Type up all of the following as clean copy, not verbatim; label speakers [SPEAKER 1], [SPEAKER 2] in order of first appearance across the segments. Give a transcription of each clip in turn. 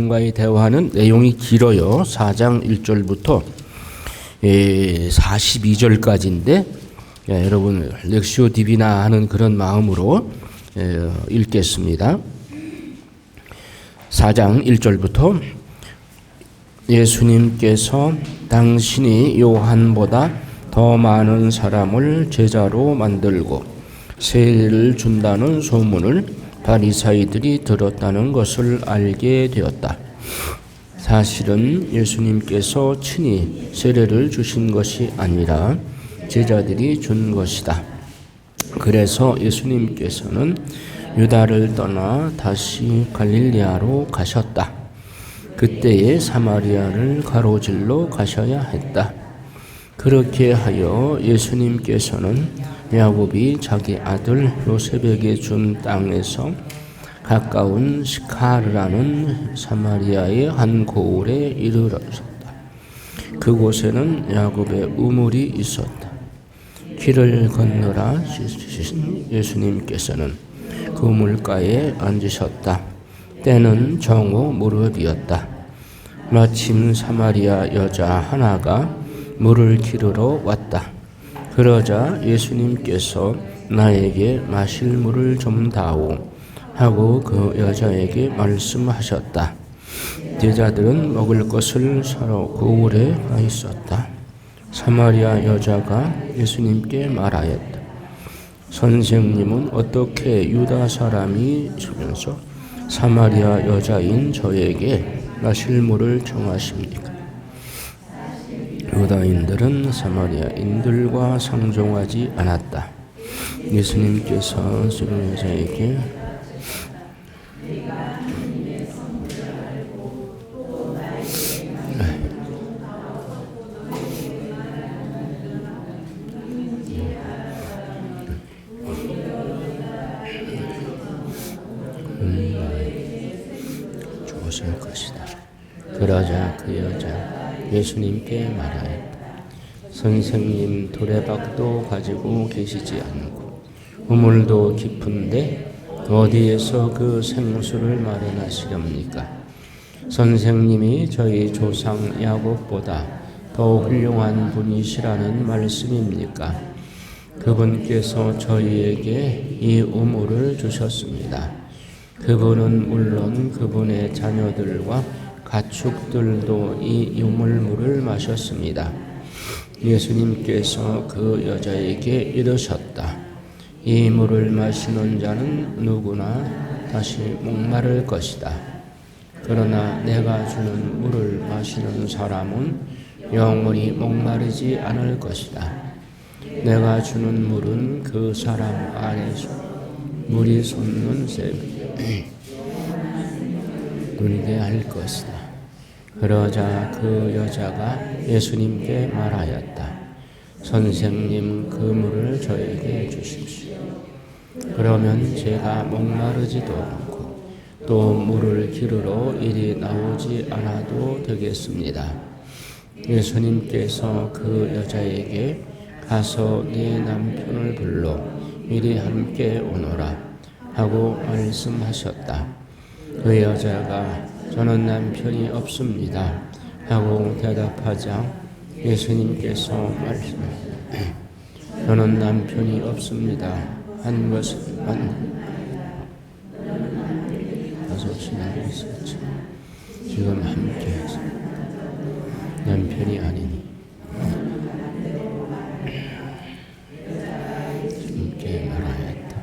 [SPEAKER 1] 예수님과의 대화는 내용이 길어요. 4장 1절부터 42절까지인데 여러분 렉시오 디비나 하는 그런 마음으로 읽겠습니다. 4장 1절부터 예수님께서 당신이 요한보다 더 많은 사람을 제자로 만들고 세례를 준다는 소문을 바리사이들이 들었다는 것을 알게 되었다. 사실은 예수님께서 친히 세례를 주신 것이 아니라 제자들이 준 것이다. 그래서 예수님께서는 유다를 떠나 다시 갈릴리아로 가셨다. 그때에 사마리아를 가로질러 가셔야 했다. 그렇게 하여 예수님께서는 야곱이 자기 아들 요셉에게 준 땅에서 가까운 시카르라는 사마리아의 한 고을에 이르렀다. 그곳에는 야곱의 우물이 있었다. 길을 건너라 예수님께서는 그 물가에 앉으셨다. 때는 정오 무렵이었다. 마침 사마리아 여자 하나가 물을 기르러 왔다. 그러자 예수님께서 나에게 마실 물을 좀 다오 하고 그 여자에게 말씀하셨다. 제자들은 먹을 것을 사러 고을에 가 있었다. 사마리아 여자가 예수님께 말하였다. 선생님은 어떻게 유다 사람이시면서 사마리아 여자인 저에게 마실 물을 청하십니까? 유다인들은 사마리아인들과 상종하지 않았다. 예수님께서 여자에게 주었을 것이다. 그러자 그 여자 예수님께 말하였다. 선생님, 두레박도 가지고 계시지 않고 우물도 깊은데 어디에서 그 생수를 마련하시렵니까? 선생님이 저희 조상 야곱보다 더 훌륭한 분이시라는 말씀입니까? 그분께서 저희에게 이 우물을 주셨습니다. 그분은 물론 그분의 자녀들과 가축들도 이 우물물을 마셨습니다. 예수님께서 그 여자에게 이르셨다. 이 물을 마시는 자는 누구나 다시 목마를 것이다. 그러나 내가 주는 물을 마시는 사람은 영원히 목마르지 않을 것이다. 내가 주는 물은 그 사람 안에서 물이 솟는 샘이 누리게 할 것이다. 그러자 그 여자가 예수님께 말하였다. 선생님, 그 물을 저에게 주십시오. 그러면 제가 목마르지도 않고 또 물을 기르러 이리 나오지 않아도 되겠습니다. 예수님께서 그 여자에게 가서 네 남편을 불러 이리 함께 오너라 하고 말씀하셨다. 그 여자가 저는 남편이 없습니다 하고 대답하자 예수님께서 말씀하셨다. 저는 남편이 없습니다 한 것은 맞는 5시나 있었지. 지금 함께해서 남편이 아니니 주님께 말하였다.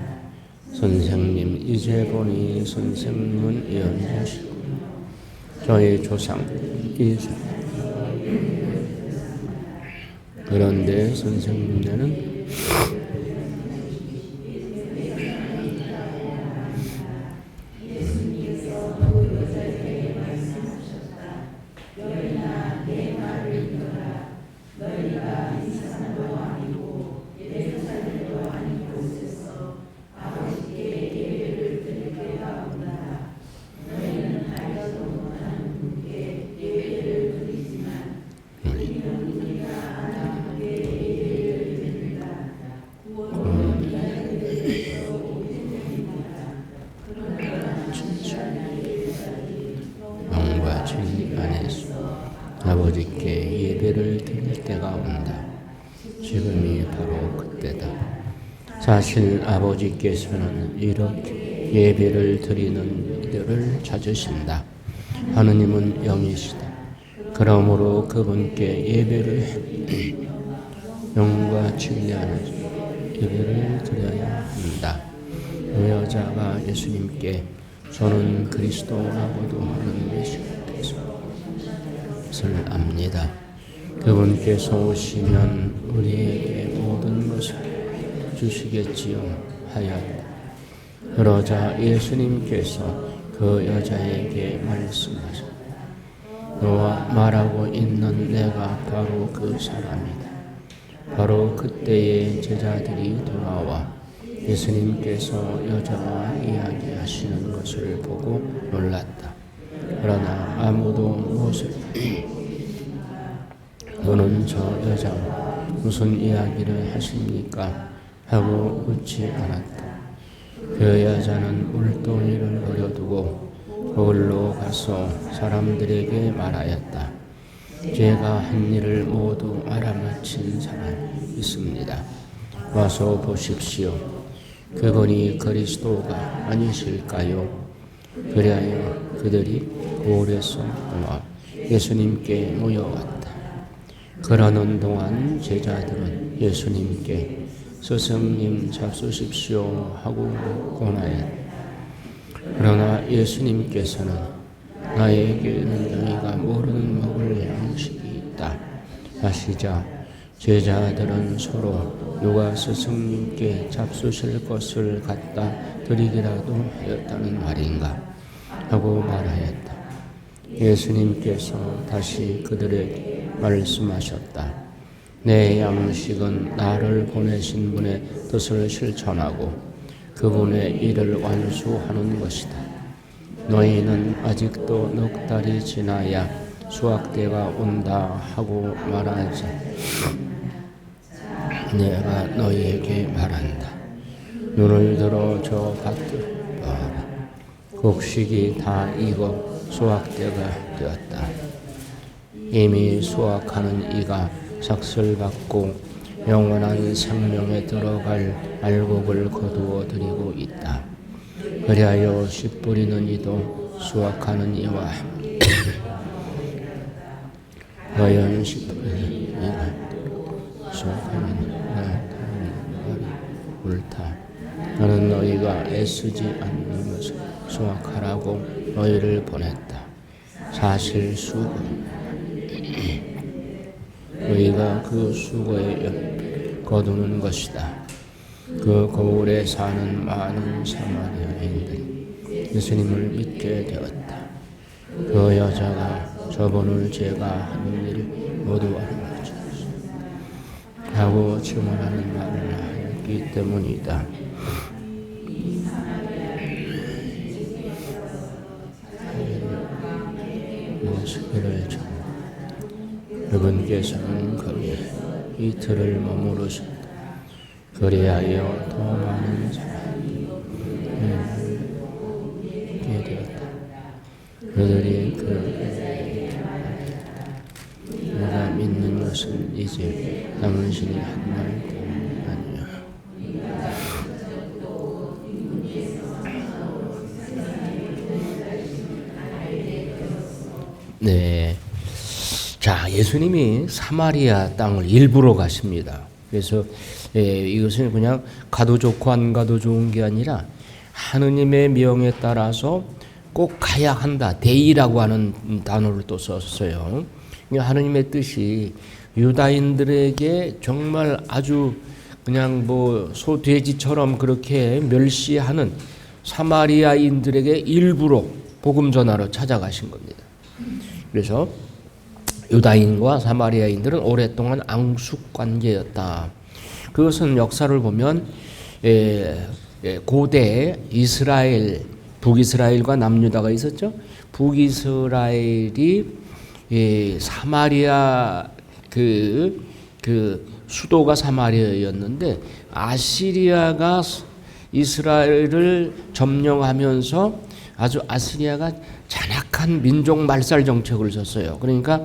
[SPEAKER 1] 선생님, 이제 보니 선생님은 예언자시고 저희 조상 이스. 그런데 선생님네는 때가 온다. 지금이 바로 그때다. 사실 아버지께서는 이렇게 예배를 드리는 이들을 찾으신다. 하느님은 영이시다. 그러므로 그분께 예배를 영과 진리하는 예배를 드려야 한다. 그 여자가 예수님께 저는 그리스도라고도 하는 메시아께서 것을 압니다. 그분께서 오시면 우리에게 모든 것을 주시겠지요 하였다. 그러자 예수님께서 그 여자에게 말씀하셨다. 너와 말하고 있는 내가 바로 그 사람이다. 바로 그때에 제자들이 돌아와 예수님께서 여자와 이야기하시는 것을 보고 놀랐다. 그러나 아무도 무엇을 너는 저 여자와 무슨 이야기를 하십니까? 하고 묻지 않았다. 그 여자는 물동이를 버려두고 거울로 가서 사람들에게 말하였다. 제가 한 일을 모두 알아맞힌 사람이 있습니다. 와서 보십시오. 그분이 그리스도가 아니실까요? 그리하여 그들이 거울에서 나와 예수님께 모여왔다. 그러는 동안 제자들은 예수님께 스승님 잡수십시오 하고 권하였다. 그러나 예수님께서는 나에게는 너희가 모르는 먹을 양식이 있다 하시자 제자들은 서로 누가 스승님께 잡수실 것을 갖다 드리기라도 하였다는 말인가 하고 말하였다. 예수님께서 다시 그들에게 말씀하셨다. 내 양식은 나를 보내신 분의 뜻을 실천하고 그분의 일을 완수하는 것이다. 너희는 아직도 넉 달이 지나야 수확때가 온다 하고 말하자 내가 너희에게 말한다. 눈을 들어 저 밭을 봐라. 곡식이 다 익어 수확때가 되었다. 이미 수확하는 이가 삭슬 받고 영원한 생명에 들어갈 알곡을 거두어 드리고 있다. 그리하여 씨 뿌리는 이도 수확하는 이와 과연 씨 뿌리는 이가 수확하는 이와 옳다. 나는 너희가 애쓰지 않는 것을 수확하라고 너희를 보냈다. 사실 수고 너희가 그 수고의 연필을 거두는 것이다. 그 거울에 사는 많은 사마리아인들이 예수님을 믿게 되었다. 그 여자가 저분을 제가 하는 일을 모두 알아맞았습니다 하고 증언하는 말을 하였기 때문이다. 예수를 전 그분께서는 거기에 이틀을 머무르셨다. 그리하여 더 많은 사람들이 믿게 되었다. 그들이 내가 믿는 것은 이제 당신이 한 말도 아니야. 네. 자, 예수님이 사마리아 땅을 일부러 가십니다. 그래서 이것은 그냥 가도 좋고 안 가도 좋은 게 아니라 하느님의 명에 따라서 꼭 가야 한다. 대의라고 하는 단어를 또 썼어요. 하느님의 뜻이 유다인들에게 정말 아주 그냥 뭐 소돼지처럼 그렇게 멸시하는 사마리아인들에게 일부러 복음 전하러 찾아가신 겁니다. 그래서 유다인과 사마리아인들은 오랫동안 앙숙 관계였다. 그것은 역사를 보면 고대 이스라엘, 북이스라엘과 남유다가 있었죠. 북이스라엘이 사마리아 그 수도가 사마리아였는데 아시리아가 이스라엘을 점령하면서 아주 아시리아가 잔악한 민족 말살 정책을 썼어요. 그러니까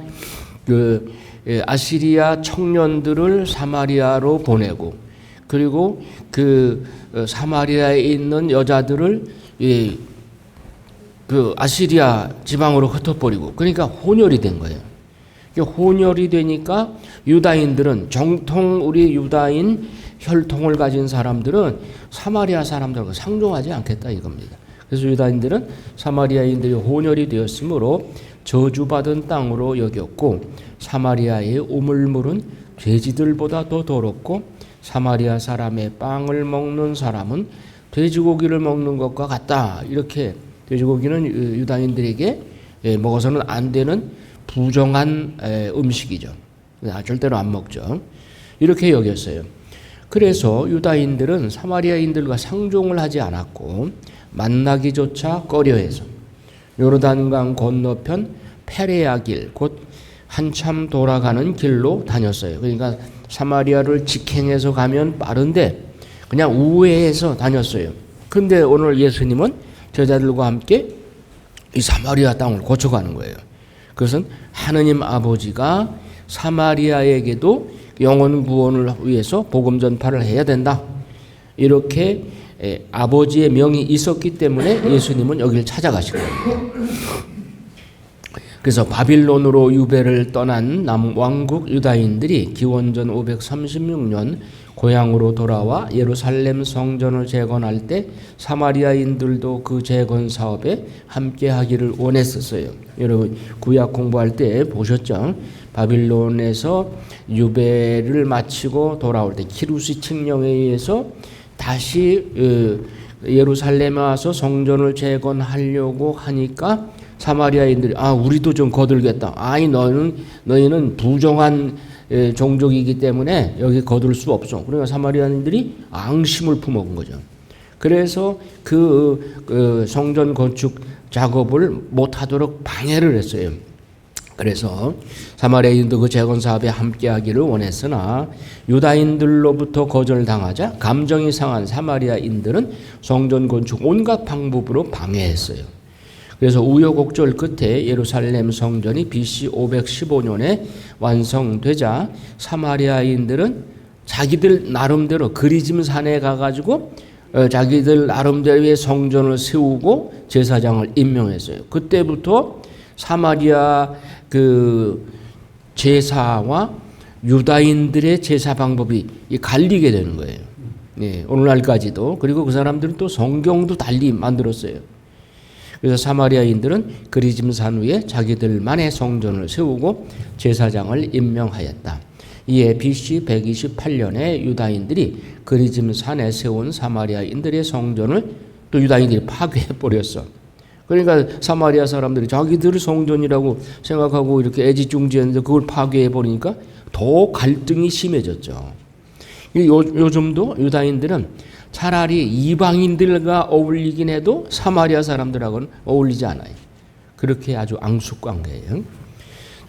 [SPEAKER 1] 아시리아 청년들을 사마리아로 보내고, 그리고 그 사마리아에 있는 여자들을 그 아시리아 지방으로 흩어버리고, 그러니까 혼혈이 된 거예요. 혼혈이 되니까 유다인들은, 정통 우리 유다인 혈통을 가진 사람들은 사마리아 사람들과 상종하지 않겠다 이겁니다. 그래서 유다인들은 사마리아인들이 혼혈이 되었으므로 저주받은 땅으로 여겼고, 사마리아의 우물물은 돼지들보다 더 더럽고, 사마리아 사람의 빵을 먹는 사람은 돼지고기를 먹는 것과 같다. 이렇게, 돼지고기는 유다인들에게 먹어서는 안 되는 부정한 음식이죠. 절대로 안 먹죠. 이렇게 여겼어요. 그래서 유다인들은 사마리아인들과 상종을 하지 않았고 만나기조차 꺼려해서 요르단강 건너편 페레아 길, 곧 한참 돌아가는 길로 다녔어요. 그러니까 사마리아를 직행해서 가면 빠른데 그냥 우회해서 다녔어요. 그런데 오늘 예수님은 제자들과 함께 이 사마리아 땅을 거쳐가는 거예요. 그것은 하느님 아버지가 사마리아에게도 영혼 구원을 위해서 복음 전파를 해야 된다. 이렇게 아버지의 명이 있었기 때문에 예수님은 여기를 찾아가신 거예요. 그래서 바빌론으로 유배를 떠난 남왕국 유다인들이 기원전 536년 고향으로 돌아와 예루살렘 성전을 재건할 때 사마리아인들도 그 재건 사업에 함께 하기를 원했었어요. 여러분 구약 공부할 때 보셨죠? 바빌론에서 유배를 마치고 돌아올 때 키루스 칙령에 의해서 다시 예루살렘에 와서 성전을 재건하려고 하니까 사마리아인들이 우리도 좀 거들겠다. 너희는 부정한 종족이기 때문에 여기 거둘 수 없어. 그러니까 사마리아인들이 앙심을 품어온 거죠. 그래서 그 성전 건축 작업을 못하도록 방해를 했어요. 그래서 사마리아인도 그 재건 사업에 함께하기를 원했으나 유다인들로부터 거절당하자 감정이 상한 사마리아인들은 성전 건축 온갖 방법으로 방해했어요. 그래서 우여곡절 끝에 예루살렘 성전이 BC 515년에 완성되자 사마리아인들은 자기들 나름대로 그리즘 산에 가가지고 자기들 나름대로의 성전을 세우고 제사장을 임명했어요. 그때부터 사마리아 그 제사와 유다인들의 제사 방법이 갈리게 되는 거예요. 네, 오늘날까지도. 그리고 그 사람들은 또 성경도 달리 만들었어요. 그래서 사마리아인들은 그리즘산 위에 자기들만의 성전을 세우고 제사장을 임명하였다. 이에 BC 128년에 유다인들이 그리즘산에 세운 사마리아인들의 성전을 또 유다인들이 파괴해버렸어. 그러니까 사마리아 사람들이 자기들 성전이라고 생각하고 이렇게 애지중지했는데 그걸 파괴해버리니까 더 갈등이 심해졌죠. 요즘도 유다인들은 차라리 이방인들과 어울리긴 해도 사마리아 사람들하고는 어울리지 않아요. 그렇게 아주 앙숙관계예요.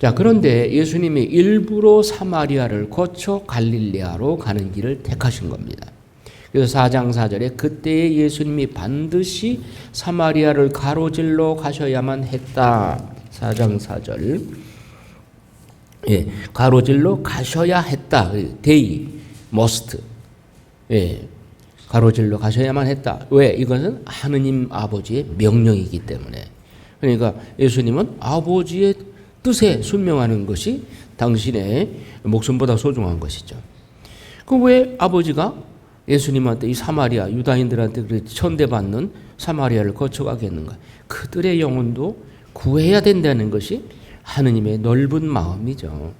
[SPEAKER 1] 자, 그런데 예수님이 일부러 사마리아를 거쳐 갈릴레아로 가는 길을 택하신 겁니다. 그래서 4장 4절에 그때에 예수님이 반드시 사마리아를 가로질러 가셔야만 했다. 4장 4절. 예, 가로질러 가셔야 했다. 데이, 머스트. 예. 가로질러 가셔야만 했다. 왜? 이것은 하느님 아버지의 명령이기 때문에. 그러니까 예수님은 아버지의 뜻에 순명하는 것이 당신의 목숨보다 소중한 것이죠. 그 왜 아버지가 예수님한테 이 사마리아 유다인들한테 그렇게 천대받는 사마리아를 거쳐가겠는가? 그들의 영혼도 구해야 된다는 것이 하느님의 넓은 마음이죠.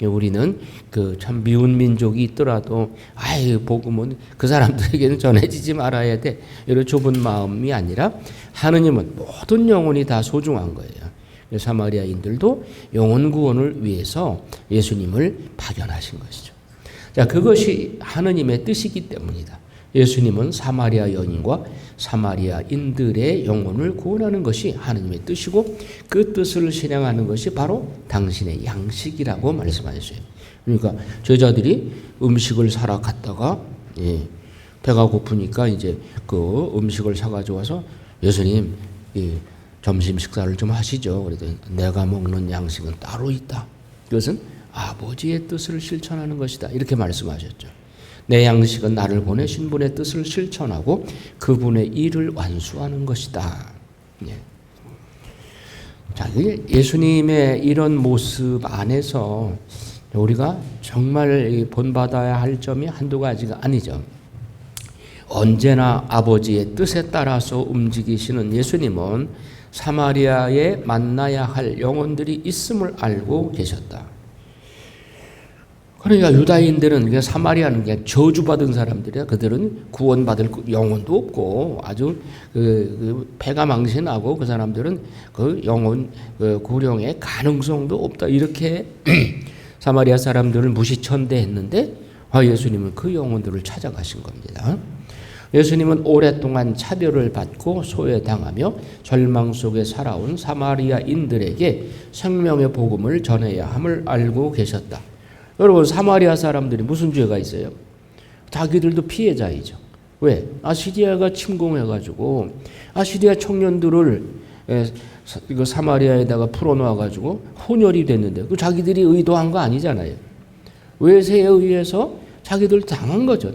[SPEAKER 1] 우리는 그 참 미운 민족이 있더라도 복음은 그 사람들에게는 전해지지 말아야 돼. 이런 좁은 마음이 아니라 하느님은 모든 영혼이 다 소중한 거예요. 사마리아인들도 영혼 구원을 위해서 예수님을 파견하신 것이죠. 자, 그것이 하느님의 뜻이기 때문이다. 예수님은 사마리아 여인과 사마리아인들의 영혼을 구원하는 것이 하느님의 뜻이고 그 뜻을 실행하는 것이 바로 당신의 양식이라고 말씀하셨어요. 그러니까 제자들이 음식을 사러 갔다가 배가 고프니까 이제 그 음식을 사가지고 와서 예수님 점심 식사를 좀 하시죠. 그랬더니 내가 먹는 양식은 따로 있다. 그것은 아버지의 뜻을 실천하는 것이다. 이렇게 말씀하셨죠. 내 양식은 나를 보내신 분의 뜻을 실천하고 그분의 일을 완수하는 것이다. 예. 자, 예수님의 이런 모습 안에서 우리가 정말 본받아야 할 점이 한두 가지가 아니죠. 언제나 아버지의 뜻에 따라서 움직이시는 예수님은 사마리아에 만나야 할 영혼들이 있음을 알고 계셨다. 그러니까 유다인들은 사마리아는 그냥 저주받은 사람들이야. 그들은 구원받을 영혼도 없고 아주 패가 망신하고 그 사람들은 그 영혼 구령의 가능성도 없다. 이렇게 사마리아 사람들을 무시천대했는데 예수님은 그 영혼들을 찾아가신 겁니다. 예수님은 오랫동안 차별을 받고 소외당하며 절망 속에 살아온 사마리아인들에게 생명의 복음을 전해야 함을 알고 계셨다. 여러분, 사마리아 사람들이 무슨 죄가 있어요? 자기들도 피해자이죠. 왜? 아시리아가 침공해가지고 아시리아 청년들을 이거 사마리아에다가 풀어놓아가지고 혼혈이 됐는데 그 자기들이 의도한 거 아니잖아요. 외세에 의해서 자기들 당한 거죠.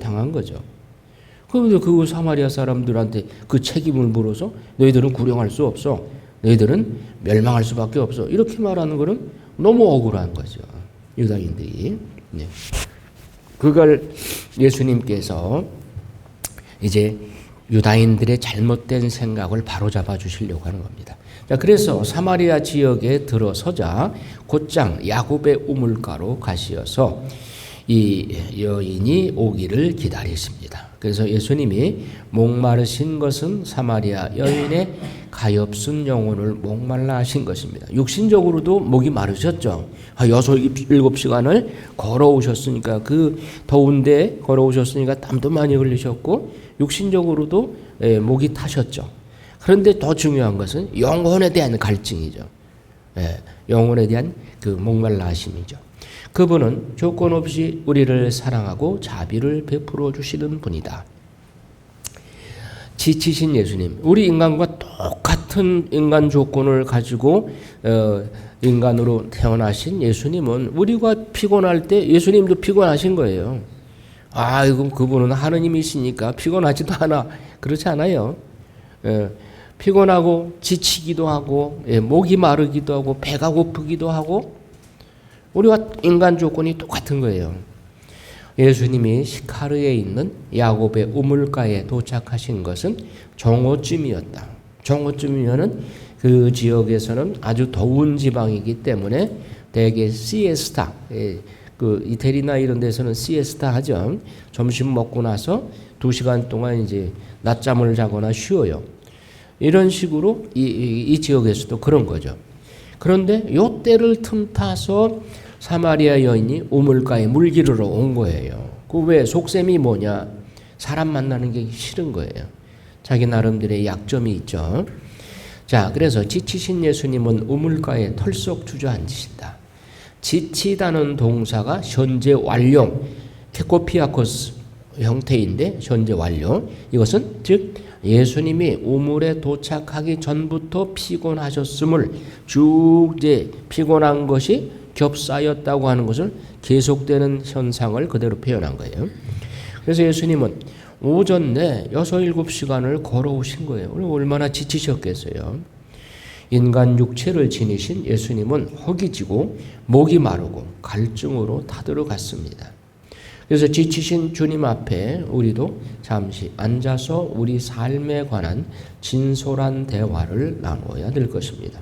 [SPEAKER 1] 그런데 그 사마리아 사람들한테 그 책임을 물어서 너희들은 구령할 수 없어. 너희들은 멸망할 수밖에 없어. 이렇게 말하는 것은 너무 억울한 거죠. 유다인들이. 네. 그걸 예수님께서 이제 유다인들의 잘못된 생각을 바로잡아 주시려고 하는 겁니다. 자, 그래서 사마리아 지역에 들어서자 곧장 야곱의 우물가로 가시어서 이 여인이 오기를 기다리십니다. 그래서 예수님이 목마르신 것은 사마리아 여인의 가엾은 영혼을 목말라 하신 것입니다. 육신적으로도 목이 마르셨죠. 6-7시간을 걸어오셨으니까 그 더운데 걸어오셨으니까 땀도 많이 흘리셨고 육신적으로도 목이 타셨죠. 그런데 더 중요한 것은 영혼에 대한 갈증이죠. 영혼에 대한 그 목말라 하심이죠. 그분은 조건 없이 우리를 사랑하고 자비를 베풀어 주시는 분이다. 지치신 예수님, 우리 인간과 똑같은 인간 조건을 가지고 인간으로 태어나신 예수님은 우리가 피곤할 때 예수님도 피곤하신 거예요. 이건 그분은 하느님이시니까 피곤하지도 않아. 그렇지 않아요. 피곤하고 지치기도 하고 목이 마르기도 하고 배가 고프기도 하고 우리와 인간 조건이 똑같은 거예요. 예수님이 시카르에 있는 야곱의 우물가에 도착하신 것은 정오쯤이었다. 정오쯤이면은 그 지역에서는 아주 더운 지방이기 때문에 대개 시에스타, 그 이태리나 이런 데서는 시에스타 하죠. 점심 먹고 나서 2시간 동안 이제 낮잠을 자거나 쉬어요. 이런 식으로 이 지역에서도 그런 거죠. 그런데 요 때를 틈타서 사마리아 여인이 우물가에 물 기르러 온 거예요. 그 왜 속셈이 뭐냐? 사람 만나는 게 싫은 거예요. 자기 나름대로의 약점이 있죠. 자, 그래서 지치신 예수님은 우물가에 털썩 주저앉으신다. 지치다는 동사가 현재 완료, 케코피아코스 형태인데 현재 완료. 이것은 즉 예수님이 우물에 도착하기 전부터 피곤하셨음을 쭉 이제 피곤한 것이 겹싸였다고 하는 것을 계속되는 현상을 그대로 표현한 거예요. 그래서 예수님은 오전 내 6-7시간을 걸어오신 거예요. 얼마나 지치셨겠어요. 인간 육체를 지니신 예수님은 허기지고 목이 마르고 갈증으로 타들어갔습니다. 그래서 지치신 주님 앞에 우리도 잠시 앉아서 우리 삶에 관한 진솔한 대화를 나누어야 될 것입니다.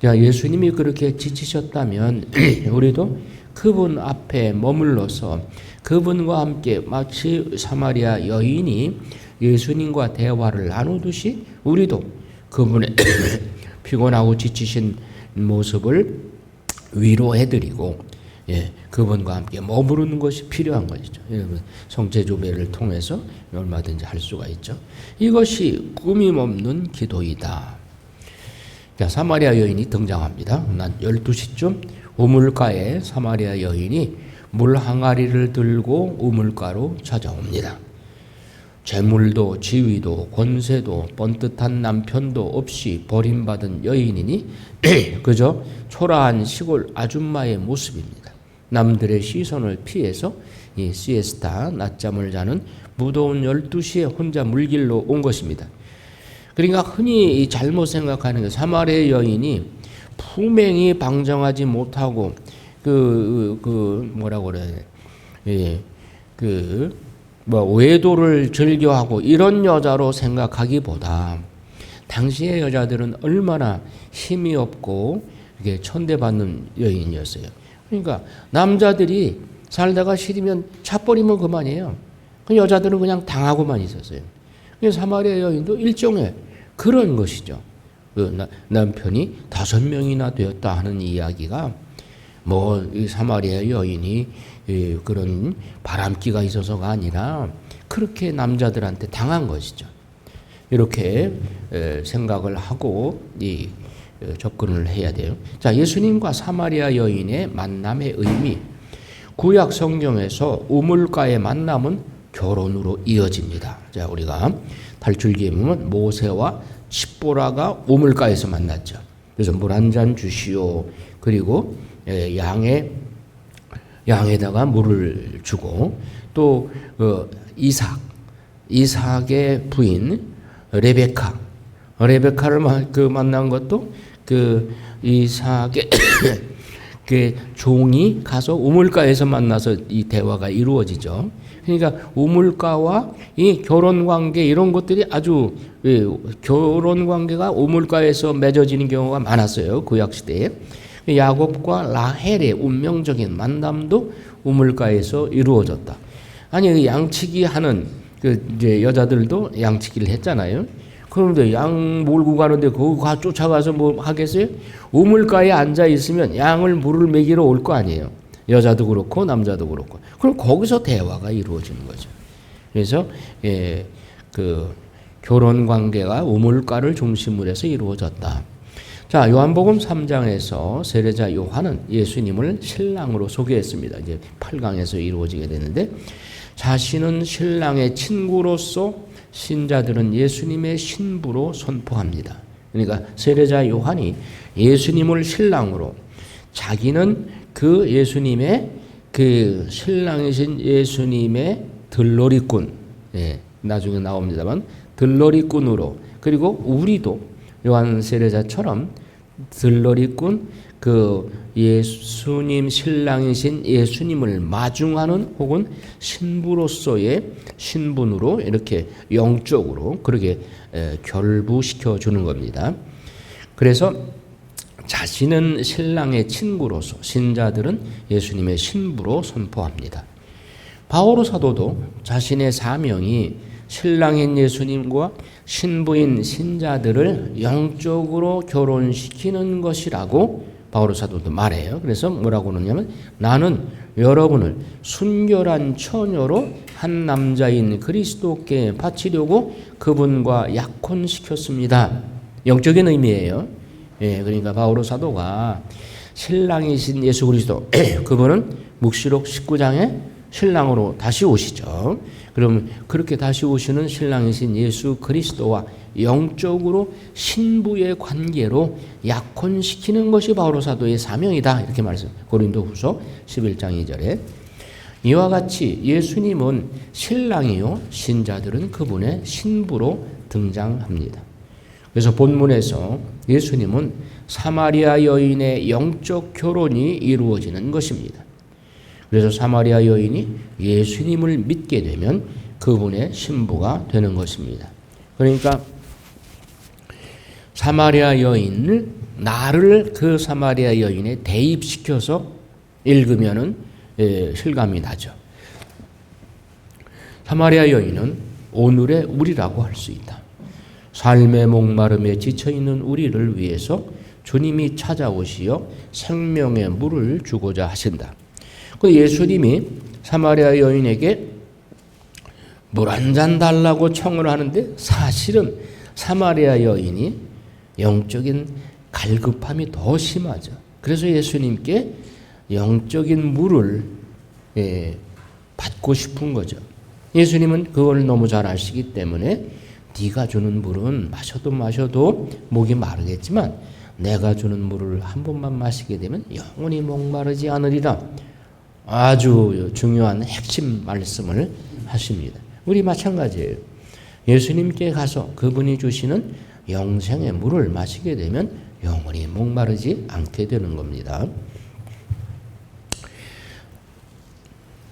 [SPEAKER 1] 예수님이 그렇게 지치셨다면 우리도 그분 앞에 머물러서 그분과 함께 마치 사마리아 여인이 예수님과 대화를 나누듯이 우리도 그분의 피곤하고 지치신 모습을 위로해드리고 그분과 함께 머무르는 것이 필요한 것이죠. 성체조배를 통해서 얼마든지 할 수가 있죠. 이것이 꾸밈없는 기도이다. 자, 사마리아 여인이 등장합니다. 난 12시쯤 우물가에 사마리아 여인이 물 항아리를 들고 우물가로 찾아옵니다. 재물도 지위도 권세도 번듯한 남편도 없이 버림받은 여인이니 그저 초라한 시골 아줌마의 모습입니다. 남들의 시선을 피해서 이 시에스타, 낮잠을 자는 무더운 12시에 혼자 물길로 온 것입니다. 그러니까 흔히 이 잘못 생각하는 게 사마리아 여인이 품행이 방정하지 못하고 뭐라고 그래야 돼? 외도를 즐겨하고 이런 여자로 생각하기보다 당시의 여자들은 얼마나 힘이 없고 이게 천대받는 여인이었어요. 그러니까 남자들이 살다가 싫으면 차버리면 그만이에요. 그 여자들은 그냥 당하고만 있었어요. 사마리아 여인도 일종의 그런 것이죠. 남편이 5명이나 되었다 하는 이야기가 이 사마리아 여인이 그런 바람기가 있어서가 아니라 그렇게 남자들한테 당한 것이죠. 이렇게 생각을 하고 접근을 해야 돼요. 자, 예수님과 사마리아 여인의 만남의 의미. 구약 성경에서 우물가의 만남은 결혼으로 이어집니다. 자, 우리가 탈출기에 보면 모세와 십보라가 우물가에서 만났죠. 그래서 물 한 잔 주시오. 그리고 양에다가 물을 주고 또 이삭의 부인 레베카를 만난 것도 이삭의 그 종이 가서 우물가에서 만나서 이 대화가 이루어지죠. 그러니까 우물가와 이 결혼 관계 이런 것들이 아주 결혼 관계가 우물가에서 맺어지는 경우가 많았어요. 구약 시대에. 야곱과 라헬의 운명적인 만남도 우물가에서 이루어졌다. 아니 양치기 하는 이제 여자들도 양치기를 했잖아요. 그런데 양 몰고 가는데 거기 쫓아가서 뭐 하겠어요? 우물가에 앉아 있으면 양을 물을 먹이러 올 거 아니에요. 여자도 그렇고 남자도 그렇고. 그럼 거기서 대화가 이루어지는 거죠. 그래서 결혼 관계가 우물가를 중심으로 해서 이루어졌다. 자, 요한복음 3장에서 세례자 요한은 예수님을 신랑으로 소개했습니다. 이제 8강에서 이루어지게 되는데 자신은 신랑의 친구로서 신자들은 예수님의 신부로 선포합니다. 그러니까 세례자 요한이 예수님을 신랑으로 자기는 예수님의 신랑이신 예수님의 들러리꾼, 나중에 나옵니다만 들러리꾼으로 그리고 우리도 요한 세례자처럼 들러리꾼 예수님 신랑이신 예수님을 마중하는 혹은 신부로서의 신분으로 이렇게 영적으로 그렇게 결부시켜 주는 겁니다. 그래서 자신은 신랑의 친구로서 신자들은 예수님의 신부로 선포합니다. 바오로 사도도 자신의 사명이 신랑인 예수님과 신부인 신자들을 영적으로 결혼시키는 것이라고 바오로 사도도 말해요. 그래서 뭐라고 그러냐면 나는 여러분을 순결한 처녀로 한 남자인 그리스도께 바치려고 그분과 약혼시켰습니다. 영적인 의미예요. 그러니까 바오로 사도가 신랑이신 예수 그리스도 그분은 묵시록 19장에 신랑으로 다시 오시죠. 그럼 그렇게 다시 오시는 신랑이신 예수 그리스도와 영적으로 신부의 관계로 약혼시키는 것이 바오로 사도의 사명이다. 이렇게 말했습니다. 고린도후서 11장 2절에 이와 같이 예수님은 신랑이요 신자들은 그분의 신부로 등장합니다. 그래서 본문에서 예수님은 사마리아 여인의 영적 결혼이 이루어지는 것입니다. 그래서 사마리아 여인이 예수님을 믿게 되면 그분의 신부가 되는 것입니다. 그러니까 사마리아 여인을 나를 그 사마리아 여인에 대입시켜서 읽으면은 실감이 나죠. 사마리아 여인은 오늘의 우리라고 할 수 있다. 삶의 목마름에 지쳐있는 우리를 위해서 주님이 찾아오시어 생명의 물을 주고자 하신다. 그 예수님이 사마리아 여인에게 물 한 잔 달라고 청을 하는데 사실은 사마리아 여인이 영적인 갈급함이 더 심하죠. 그래서 예수님께 영적인 물을 받고 싶은 거죠. 예수님은 그걸 너무 잘 아시기 때문에 네가 주는 물은 마셔도 목이 마르겠지만 내가 주는 물을 한 번만 마시게 되면 영원히 목마르지 않으리라. 아주 중요한 핵심 말씀을 하십니다. 우리 마찬가지예요. 예수님께 가서 그분이 주시는 영생의 물을 마시게 되면 영원히 목마르지 않게 되는 겁니다.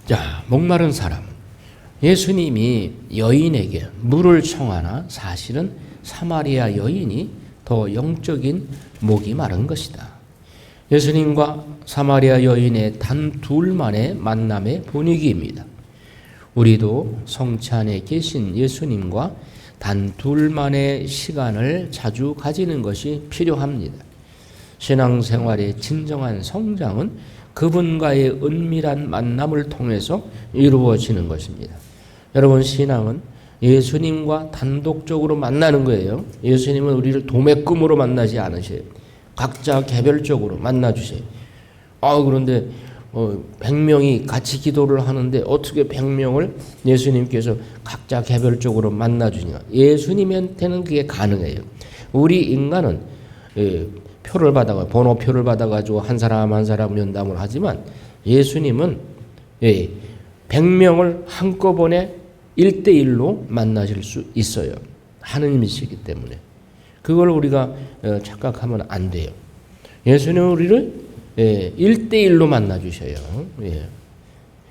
[SPEAKER 1] 자, 목마른 사람. 예수님이 여인에게 물을 청하나 사실은 사마리아 여인이 더 영적인 목이 마른 것이다. 예수님과 사마리아 여인의 단 둘만의 만남의 분위기입니다. 우리도 성체 안에 계신 예수님과 단 둘만의 시간을 자주 가지는 것이 필요합니다. 신앙생활의 진정한 성장은 그분과의 은밀한 만남을 통해서 이루어지는 것입니다. 여러분, 신앙은 예수님과 단독적으로 만나는 거예요. 예수님은 우리를 도매금으로 만나지 않으세요. 각자 개별적으로 만나주세요. 그런데 100명이 같이 기도를 하는데 어떻게 100명을 예수님께서 각자 개별적으로 만나주냐. 예수님한테는 그게 가능해요. 우리 인간은 표를 받아가 번호표를 받아가지고 한 사람 한 사람 면담을 하지만 예수님은 100명을 한꺼번에 1대1로 만나실 수 있어요. 하느님이시기 때문에. 그걸 우리가 착각하면 안 돼요. 예수님은 우리를 1대1로 만나주셔요.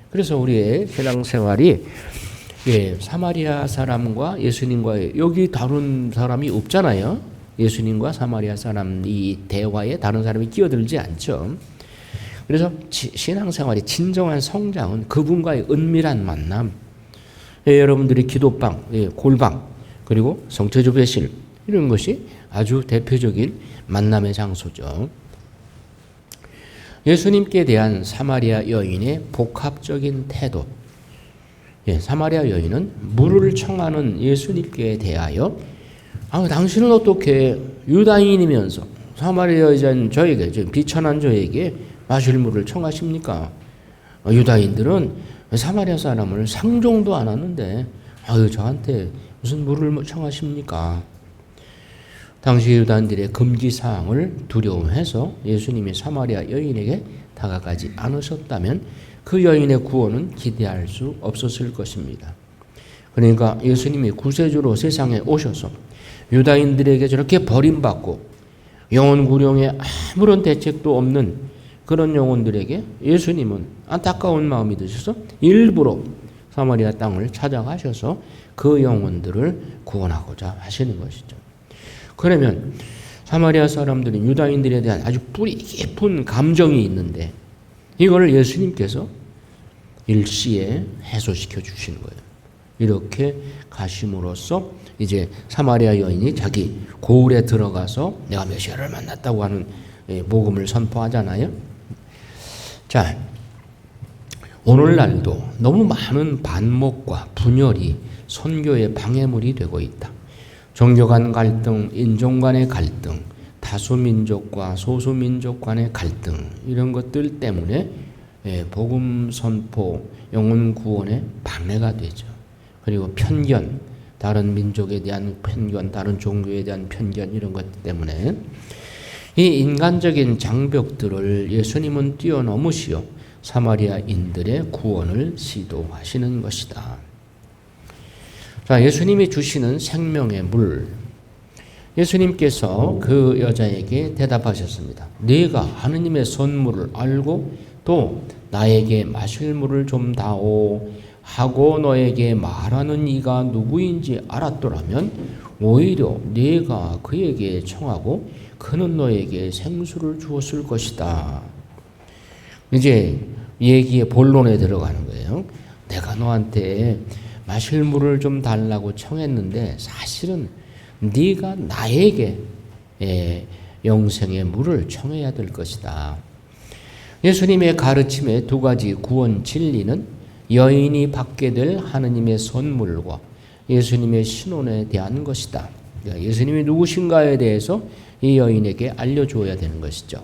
[SPEAKER 1] 그래서 우리의 신앙생활이 사마리아 사람과 예수님과의 여기 다른 사람이 없잖아요. 예수님과 사마리아 사람 이 대화에 다른 사람이 끼어들지 않죠. 그래서 신앙생활의 진정한 성장은 그분과의 은밀한 만남, 여러분들이 기도방, 골방, 그리고 성체조배실 이런 것이 아주 대표적인 만남의 장소죠. 예수님께 대한 사마리아 여인의 복합적인 태도. 사마리아 여인은 물을 청하는 예수님께 대하여 당신은 어떻게 유다인이면서 사마리아 여자인 저에게, 비천한 저에게 마실 물을 청하십니까? 유다인들은 사마리아 사람을 상종도 안 하는데 저한테 무슨 물을 청하십니까? 당시 유다인들의 금기사항을 두려워해서 예수님이 사마리아 여인에게 다가가지 않으셨다면 그 여인의 구원은 기대할 수 없었을 것입니다. 그러니까 예수님이 구세주로 세상에 오셔서 유다인들에게 저렇게 버림받고 영혼 구령에 아무런 대책도 없는 그런 영혼들에게 예수님은 안타까운 마음이 드셔서 일부러 사마리아 땅을 찾아가셔서 그 영혼들을 구원하고자 하시는 것이죠. 그러면 사마리아 사람들은 유다인들에 대한 아주 뿌리 깊은 감정이 있는데 이걸 예수님께서 일시에 해소시켜 주시는 거예요. 이렇게 가심으로써 이제 사마리아 여인이 자기 고을에 들어가서 내가 메시아를 만났다고 하는 복음을 선포하잖아요. 자, 오늘날도 너무 많은 반목과 분열이 선교의 방해물이 되고 있다. 종교 간 갈등, 인종 간의 갈등, 다수민족과 소수민족 간의 갈등 이런 것들 때문에 복음 선포, 영혼 구원에 방해가 되죠. 그리고 편견, 다른 민족에 대한 편견, 다른 종교에 대한 편견 이런 것 때문에 이 인간적인 장벽들을 예수님은 뛰어넘으시어 사마리아인들의 구원을 시도하시는 것이다. 자, 예수님이 주시는 생명의 물. 예수님께서 그 여자에게 대답하셨습니다. 네가 하느님의 선물을 알고 또 나에게 마실 물을 좀 다오 하고 너에게 말하는 이가 누구인지 알았더라면 오히려 네가 그에게 청하고 그는 너에게 생수를 주었을 것이다. 이제 얘기의 본론에 들어가는 거예요. 내가 너한테 마실 물을 좀 달라고 청했는데 사실은 네가 나에게 영생의 물을 청해야 될 것이다. 예수님의 가르침의 두 가지 구원 진리는 여인이 받게 될 하느님의 선물과 예수님의 신혼에 대한 것이다. 예수님이 누구신가에 대해서 이 여인에게 알려주어야 되는 것이죠.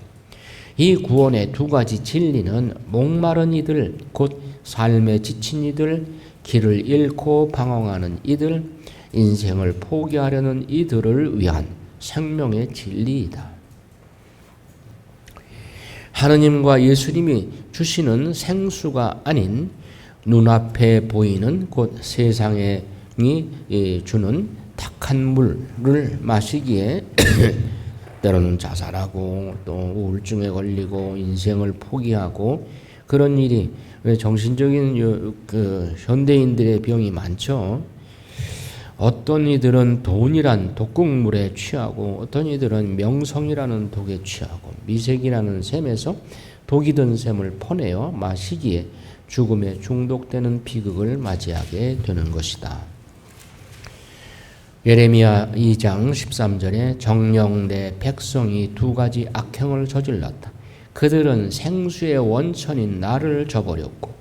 [SPEAKER 1] 이 구원의 두 가지 진리는 목마른 이들, 곧 삶에 지친 이들, 길을 잃고 방황하는 이들, 인생을 포기하려는 이들을 위한 생명의 진리이다. 하느님과 예수님이 주시는 생수가 아닌 눈앞에 보이는 곧 세상이 주는 탁한 물을 마시기에 때로는 자살하고 또 우울증에 걸리고 인생을 포기하고 그런 일이 정신적인 현대인들의 병이 많죠. 어떤 이들은 돈이란 독극물에 취하고 어떤 이들은 명성이라는 독에 취하고 미색이라는 셈에서 독이 든 셈을 퍼내어 마시기에 죽음에 중독되는 비극을 맞이하게 되는 것이다. 예레미야 2장 13절에 정령 내 백성이 두 가지 악행을 저질렀다. 그들은 생수의 원천인 나를 저버렸고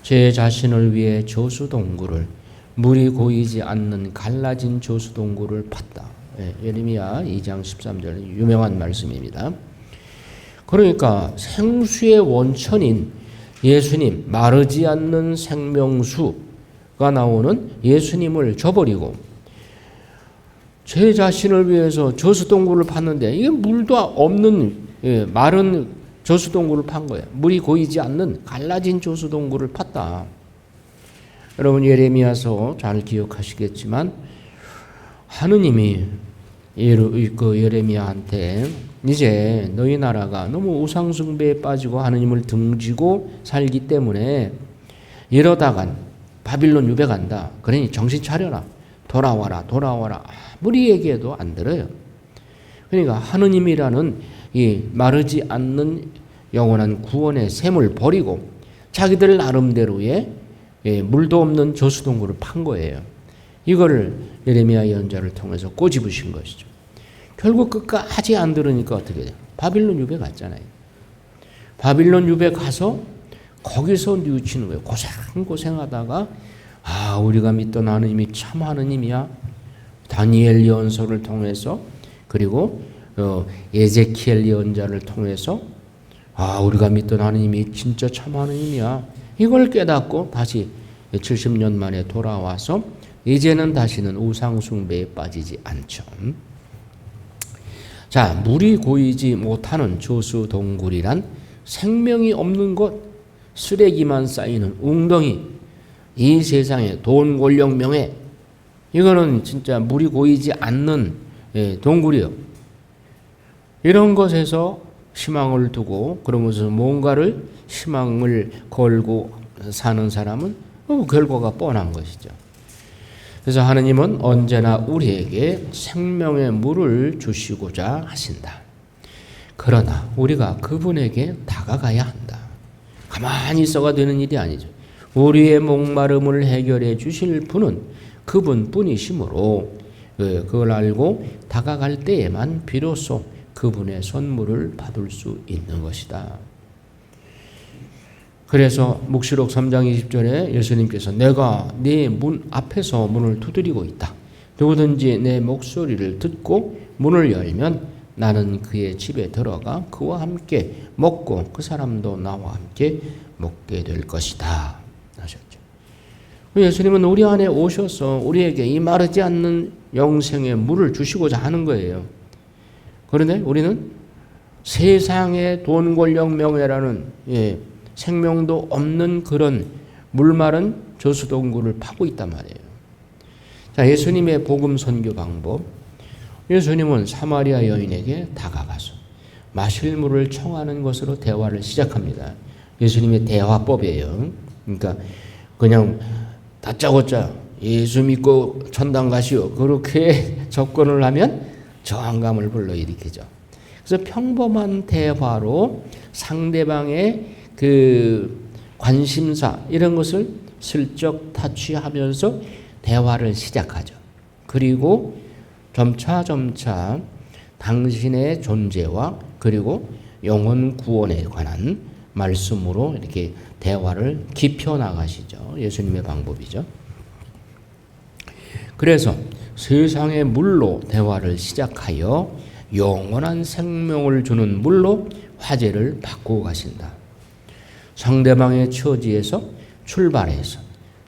[SPEAKER 1] 제 자신을 위해 조수동굴을 물이 고이지 않는 갈라진 조수동굴을 팠다. 예레미야 2장 13절 유명한 말씀입니다. 그러니까 생수의 원천인 예수님, 마르지 않는 생명수가 나오는 예수님을 저버리고 제 자신을 위해서 조수동굴을 팠는데 이게 물도 없는 마른 조수동굴을 판 거예요. 물이 고이지 않는 갈라진 조수동굴을 팠다. 여러분 예레미야서 잘 기억하시겠지만 하느님이 예레미야한테 이제 너희 나라가 너무 우상숭배에 빠지고 하느님을 등지고 살기 때문에 이러다간 바빌론 유배 간다. 그러니 정신 차려라. 돌아와라. 아무리 얘기해도 안 들어요. 그러니까 하느님이라는 이 마르지 않는 영원한 구원의 셈을 버리고 자기들 나름대로의 물도 없는 조수동굴을 판 거예요. 이거를 예레미야 예언자를 통해서 꼬집으신 것이죠. 결국 끝까지 안 들으니까 어떻게 돼요? 바빌론 유배 갔잖아요. 바빌론 유배 가서 거기서 뉘우치는 거예요. 고생하다가 우리가 믿던 하느님이 참 하느님이야. 다니엘 예언서를 통해서 그리고 에제키엘 예언자를 통해서 우리가 믿던 하느님이 진짜 참 하느님이야. 이걸 깨닫고 다시 70년 만에 돌아와서 이제는 다시는 우상숭배에 빠지지 않죠. 자, 물이 고이지 못하는 조수동굴이란 생명이 없는 곳, 쓰레기만 쌓이는 웅덩이, 이 세상에 돈, 권력, 명예, 이거는 진짜 물이 고이지 않는 동굴이요. 이런 것에서 희망을 두고 그러면서 뭔가를 희망을 걸고 사는 사람은 결과가 뻔한 것이죠. 그래서 하느님은 언제나 우리에게 생명의 물을 주시고자 하신다. 그러나 우리가 그분에게 다가가야 한다. 가만히 있어가 되는 일이 아니죠. 우리의 목마름을 해결해 주실 분은 그분뿐이시므로 그걸 알고 다가갈 때에만 비로소 그분의 선물을 받을 수 있는 것이다. 그래서 묵시록 3장 20절에 예수님께서 내가 네 문 앞에서 문을 두드리고 있다. 누구든지 내 목소리를 듣고 문을 열면 나는 그의 집에 들어가 그와 함께 먹고 그 사람도 나와 함께 먹게 될 것이다 하셨죠. 예수님은 우리 안에 오셔서 우리에게 이 마르지 않는 영생의 물을 주시고자 하는 거예요. 그런데 우리는 세상의 돈, 권력, 명예라는 생명도 없는 그런 물마른 조수동굴을 파고 있단 말이에요. 자, 예수님의 복음 선교 방법. 예수님은 사마리아 여인에게 다가가서 마실 물을 청하는 것으로 대화를 시작합니다. 예수님의 대화법이에요. 그러니까 그냥 다짜고짜 예수 믿고 천당 가시오 그렇게 접근을 하면 저항감을 불러일으키죠. 그래서 평범한 대화로 상대방의 그 관심사 이런 것을 슬쩍 타취하면서 대화를 시작하죠. 그리고 점차 당신의 존재와 그리고 영혼 구원에 관한 말씀으로 이렇게 대화를 깊혀 나가시죠. 예수님의 방법이죠. 그래서 세상의 물로 대화를 시작하여 영원한 생명을 주는 물로 화제를 바꾸고 가신다. 상대방의 처지에서 출발해서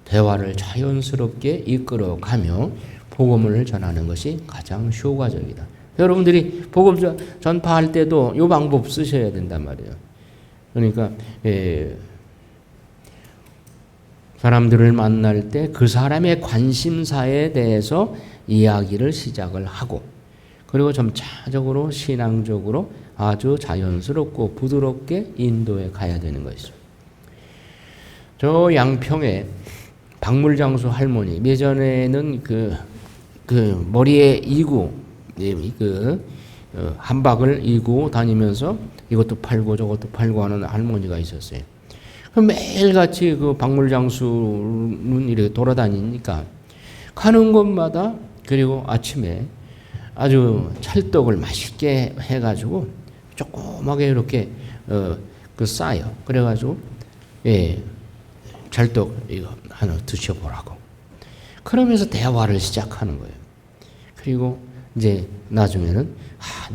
[SPEAKER 1] 대화를 자연스럽게 이끌어가며 복음을 전하는 것이 가장 효과적이다. 여러분들이 복음 전파할 때도 이 방법 쓰셔야 된단 말이에요. 그러니까 사람들을 만날 때 그 사람의 관심사에 대해서 이야기를 시작을 하고, 그리고 점차적으로 신앙적으로 아주 자연스럽고 부드럽게 인도해 가야 되는 것이죠. 저 양평에 박물장수 할머니, 예전에는 그 머리에 이고, 한박을 이고 다니면서 이것도 팔고 저것도 팔고 하는 할머니가 있었어요. 매일같이 그 박물장수는 이렇게 돌아다니니까 가는 곳마다, 그리고 아침에 아주 찰떡을 맛있게 해가지고 조그맣게 이렇게 싸요. 그래가지고 찰떡 이거 하나 드셔보라고. 그러면서 대화를 시작하는 거예요. 그리고 이제 나중에는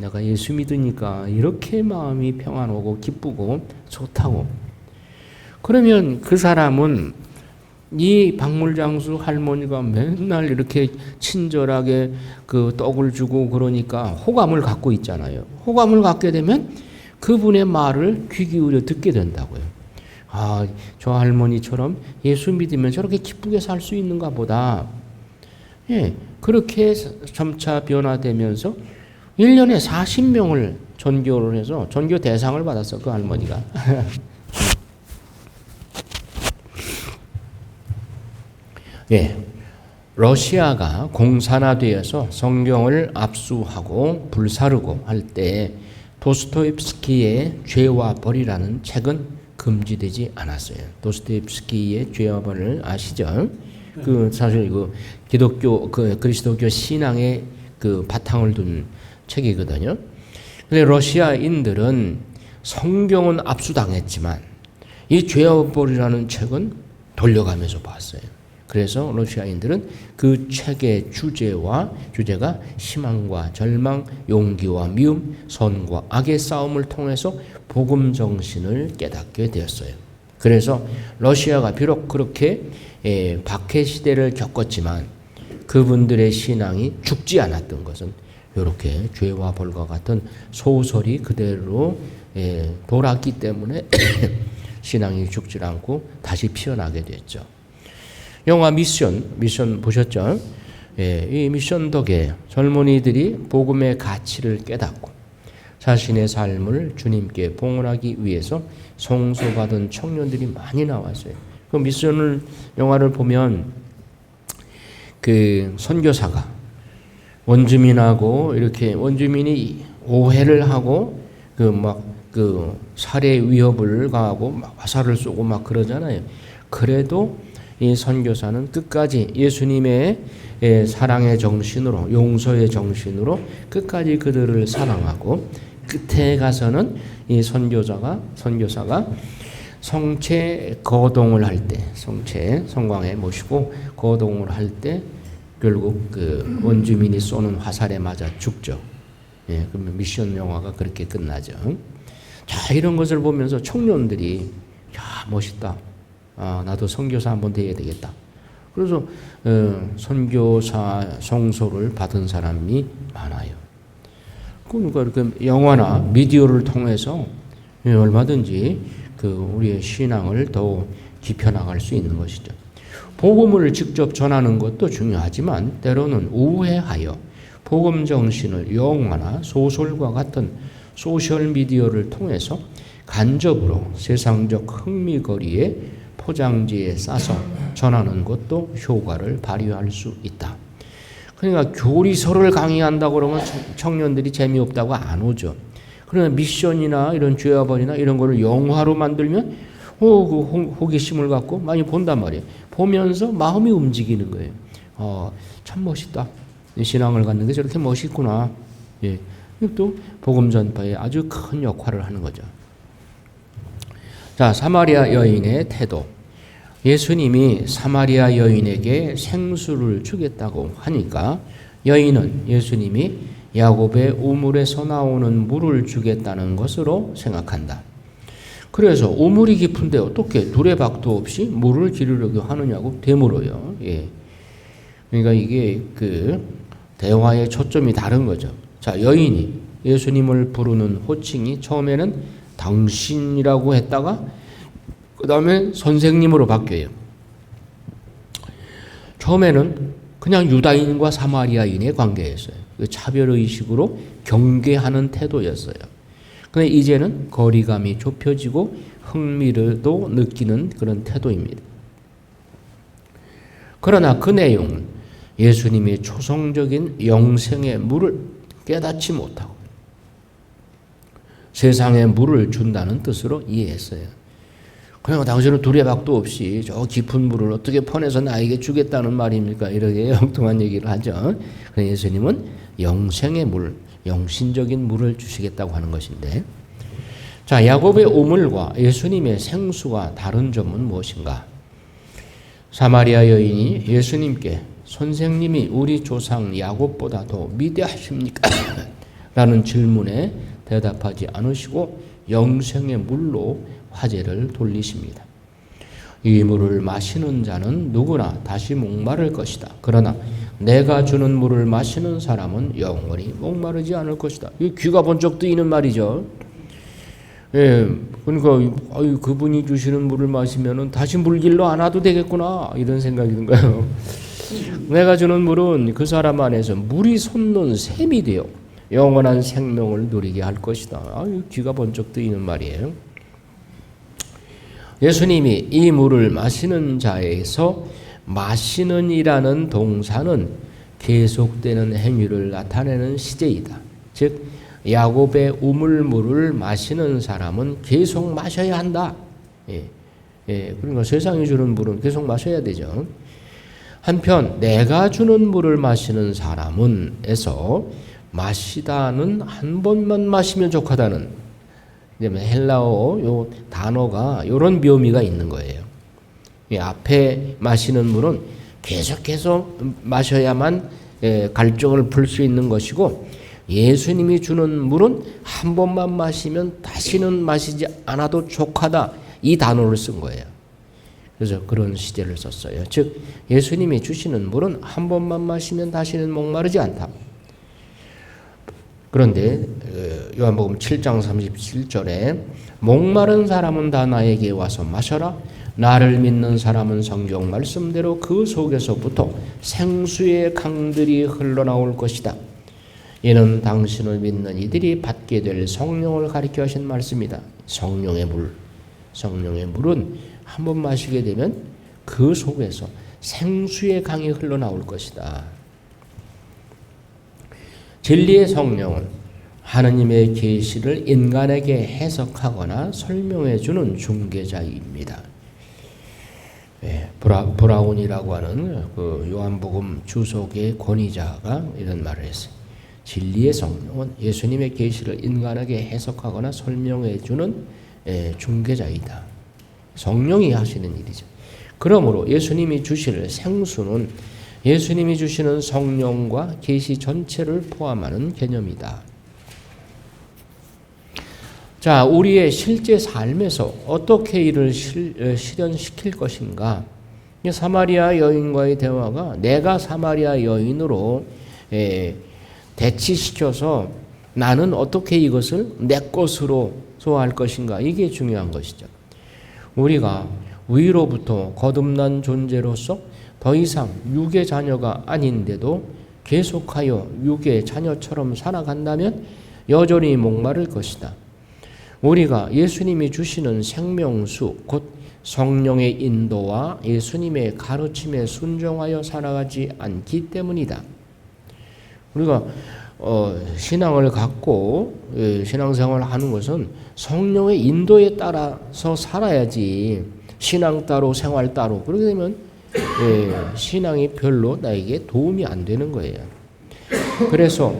[SPEAKER 1] 내가 예수 믿으니까 이렇게 마음이 평안하고 기쁘고 좋다고. 그러면 그 사람은 이 박물장수 할머니가 맨날 이렇게 친절하게 그 떡을 주고 그러니까 호감을 갖고 있잖아요. 호감을 갖게 되면 그분의 말을 귀 기울여 듣게 된다고요. 저 할머니처럼 예수 믿으면 저렇게 기쁘게 살 수 있는가 보다. 그렇게 점차 변화되면서 1년에 40명을 전교를 해서 전교 대상을 받았어, 그 할머니가. 러시아가 공산화되어서 성경을 압수하고 불사르고 할 때 도스토옙스키의 죄와 벌이라는 책은 금지되지 않았어요. 도스토옙스키의 죄와 벌을 아시죠? 사실 그리스도교 신앙의 바탕을 둔 책이거든요. 근데 러시아인들은 성경은 압수당했지만 이 죄와 벌이라는 책은 돌려가면서 봤어요. 그래서 러시아인들은 그 책의 주제가 희망과 절망, 용기와 미움, 선과 악의 싸움을 통해서 복음 정신을 깨닫게 되었어요. 그래서 러시아가 비록 그렇게 박해 시대를 겪었지만 그분들의 신앙이 죽지 않았던 것은 이렇게 죄와 벌과 같은 소설이 그대로 돌았기 때문에 신앙이 죽지 않고 다시 피어나게 됐죠. 영화 미션 보셨죠? 이 미션 덕에 젊은이들이 복음의 가치를 깨닫고 자신의 삶을 주님께 봉헌하기 위해서 성소받은 청년들이 많이 나왔어요. 그 미션을 영화를 보면 그 선교사가 원주민하고 이렇게 원주민이 오해를 하고 살해 위협을 가하고 막 화살을 쏘고 막 그러잖아요. 그래도 이 선교사는 끝까지 예수님의 사랑의 정신으로, 용서의 정신으로 끝까지 그들을 사랑하고 끝에 가서는 이 선교사가 성체 거동을 할 때, 성광에 모시고 거동을 할 때 결국 그 원주민이 쏘는 화살에 맞아 죽죠. 그러면 미션 영화가 그렇게 끝나죠. 자, 이런 것을 보면서 청년들이 멋있다. 나도 선교사 한번 돼야 되겠다. 그래서 선교사 성소를 받은 사람이 많아요. 그러니까 이렇게 영화나 미디어를 통해서 얼마든지 우리의 신앙을 더 깊혀나갈 수 있는 것이죠. 복음을 직접 전하는 것도 중요하지만 때로는 우회하여 복음 정신을 영화나 소설과 같은 소셜 미디어를 통해서 간접으로 세상적 흥미거리에 포장지에 싸서 전하는 것도 효과를 발휘할 수 있다. 그러니까 교리서를 강의한다고 그러면 청년들이 재미없다고 안 오죠. 그러나 미션이나 이런 죄와 벌이나 이런 거를 영화로 만들면 호기심을 갖고 많이 본단 말이에요. 보면서 마음이 움직이는 거예요. 참 멋있다. 신앙을 갖는 게 저렇게 멋있구나. 또 복음 전파에 아주 큰 역할을 하는 거죠. 자, 사마리아 여인의 태도. 예수님이 사마리아 여인에게 생수를 주겠다고 하니까 여인은 예수님이 야곱의 우물에서 나오는 물을 주겠다는 것으로 생각한다. 그래서 우물이 깊은데 어떻게 두레박도 없이 물을 기르려고 하느냐고 되물어요. 그러니까 이게 대화의 초점이 다른 거죠. 자, 여인이 예수님을 부르는 호칭이 처음에는 당신이라고 했다가 그 다음에 선생님으로 바뀌어요. 처음에는 그냥 유다인과 사마리아인의 관계였어요. 차별의식으로 경계하는 태도였어요. 근데 이제는 거리감이 좁혀지고 흥미를도 느끼는 그런 태도입니다. 그러나 그 내용은 예수님의 초성적인 영생의 물을 깨닫지 못하고 세상에 물을 준다는 뜻으로 이해했어요. 그냥 당신은 두레박도 없이 저 깊은 물을 어떻게 퍼내서 나에게 주겠다는 말입니까? 이렇게 엉뚱한 얘기를 하죠. 예수님은 영생의 물, 영신적인 물을 주시겠다고 하는 것인데, 자, 야곱의 우물과 예수님의 생수가 다른 점은 무엇인가? 사마리아 여인이 예수님께 선생님이 우리 조상 야곱보다 더 위대하십니까? 라는 질문에 대답하지 않으시고 영생의 물로 화제를 돌리십니다. 이 물을 마시는 자는 누구나 다시 목마를 것이다. 그러나 내가 주는 물을 마시는 사람은 영원히 목마르지 않을 것이다. 이 귀가 번쩍 뜨이는 말이죠. 예, 그러니까 그분이 주시는 물을 마시면은 다시 물길로 안 와도 되겠구나 이런 생각이 든 거예요. 내가 주는 물은 그 사람 안에서 물이 솟는 샘이 되어 영원한 생명을 누리게 할 것이다. 귀가 번쩍 뜨이는 말이에요. 예수님이 이 물을 마시는 자에서 마시는 이라는 동사는 계속되는 행위를 나타내는 시제이다. 즉 야곱의 우물물을 마시는 사람은 계속 마셔야 한다. 그러니까 세상이 주는 물은 계속 마셔야 되죠. 한편 내가 주는 물을 마시는 사람은 에서 마시다는 한 번만 마시면 족하다는 헬라어 요 단어가 이런 묘미가 있는 거예요. 앞에 마시는 물은 계속해서 마셔야만 갈증을 풀 수 있는 것이고, 예수님이 주는 물은 한 번만 마시면 다시는 마시지 않아도 족하다, 이 단어를 쓴 거예요. 그래서 그런 시제를 썼어요. 즉 예수님이 주시는 물은 한 번만 마시면 다시는 목마르지 않다. 그런데 요한복음 7장 37절에 목마른 사람은 다 나에게 와서 마셔라. 나를 믿는 사람은 성경 말씀대로 그 속에서부터 생수의 강들이 흘러나올 것이다. 이는 당신을 믿는 이들이 받게 될 성령을 가리켜 하신 말씀이다. 성령의 물, 성령의 물은 한 번 마시게 되면 그 속에서 생수의 강이 흘러나올 것이다. 진리의 성령은 하느님의 계시를 인간에게 해석하거나 설명해 주는 중개자입니다. 브라운이라고 하는 그 요한복음 주석의 권위자가 이런 말을 했어요. 진리의 성령은 예수님의 계시를 인간에게 해석하거나 설명해 주는 중개자이다. 성령이 하시는 일이죠. 그러므로 예수님이 주실 생수는 예수님이 주시는 성령과 계시 전체를 포함하는 개념이다. 자, 우리의 실제 삶에서 어떻게 이를 실현시킬 것인가? 사마리아 여인과의 대화가 내가 사마리아 여인으로 대치시켜서 나는 어떻게 이것을 내 것으로 소화할 것인가? 이게 중요한 것이죠. 우리가 위로부터 거듭난 존재로서 더 이상 육의 자녀가 아닌데도 계속하여 육의 자녀처럼 살아간다면 여전히 목마를 것이다. 우리가 예수님이 주시는 생명수 곧 성령의 인도와 예수님의 가르침에 순종하여 살아가지 않기 때문이다. 우리가 신앙을 갖고 신앙생활을 하는 것은 성령의 인도에 따라서 살아야지, 신앙 따로 생활 따로 그렇게 되면 신앙이 별로 나에게 도움이 안 되는 거예요. 그래서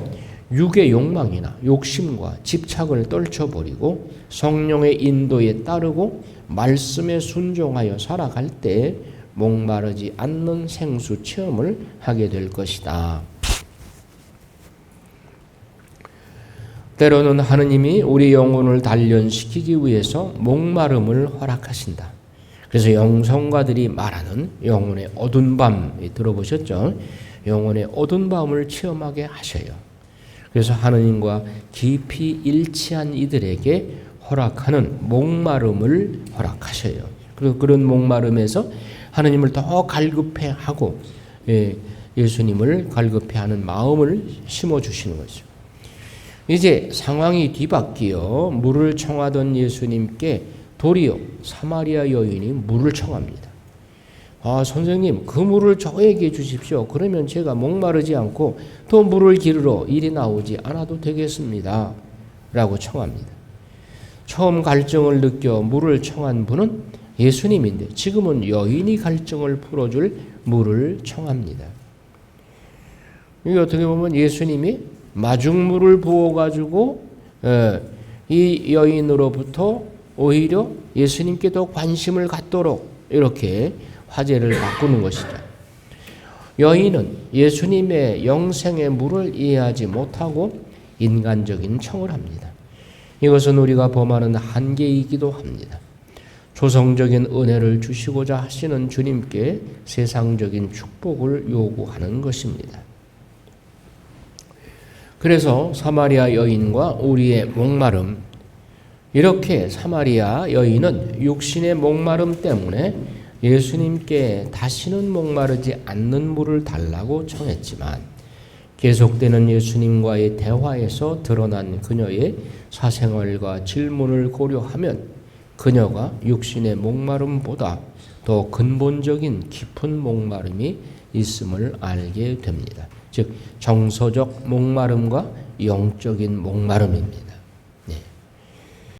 [SPEAKER 1] 육의 욕망이나 욕심과 집착을 떨쳐버리고 성령의 인도에 따르고 말씀에 순종하여 살아갈 때 목마르지 않는 생수 체험을 하게 될 것이다. 때로는 하느님이 우리 영혼을 단련시키기 위해서 목마름을 허락하신다. 그래서 영성가들이 말하는 영혼의 어두운 밤 들어보셨죠? 영혼의 어두운 밤을 체험하게 하셔요. 그래서 하느님과 깊이 일치한 이들에게 허락하는 목마름을 허락하셔요. 그리고 그런 목마름에서 하느님을 더 갈급해 하고 예수님을 갈급해 하는 마음을 심어 주시는 거죠. 이제 상황이 뒤바뀌어 물을 청하던 예수님께 도리어 사마리아 여인이 물을 청합니다. 아, 선생님, 그 물을 저에게 주십시오. 그러면 제가 목마르지 않고 또 물을 기르러 이리 나오지 않아도 되겠습니다. 라고 청합니다. 처음 갈증을 느껴 물을 청한 분은 예수님인데 지금은 여인이 갈증을 풀어줄 물을 청합니다. 이게 어떻게 보면 예수님이 마중물을 부어가지고 이 여인으로부터 오히려 예수님께 더 관심을 갖도록 이렇게 화제를 바꾸는 것이죠. 여인은 예수님의 영생의 물을 이해하지 못하고 인간적인 청을 합니다. 이것은 우리가 범하는 한계이기도 합니다. 조성적인 은혜를 주시고자 하시는 주님께 세상적인 축복을 요구하는 것입니다. 그래서 사마리아 여인과 우리의 목마름, 이렇게 사마리아 여인은 육신의 목마름 때문에 예수님께 다시는 목마르지 않는 물을 달라고 청했지만 계속되는 예수님과의 대화에서 드러난 그녀의 사생활과 질문을 고려하면 그녀가 육신의 목마름보다 더 근본적인 깊은 목마름이 있음을 알게 됩니다. 즉 정서적 목마름과 영적인 목마름입니다.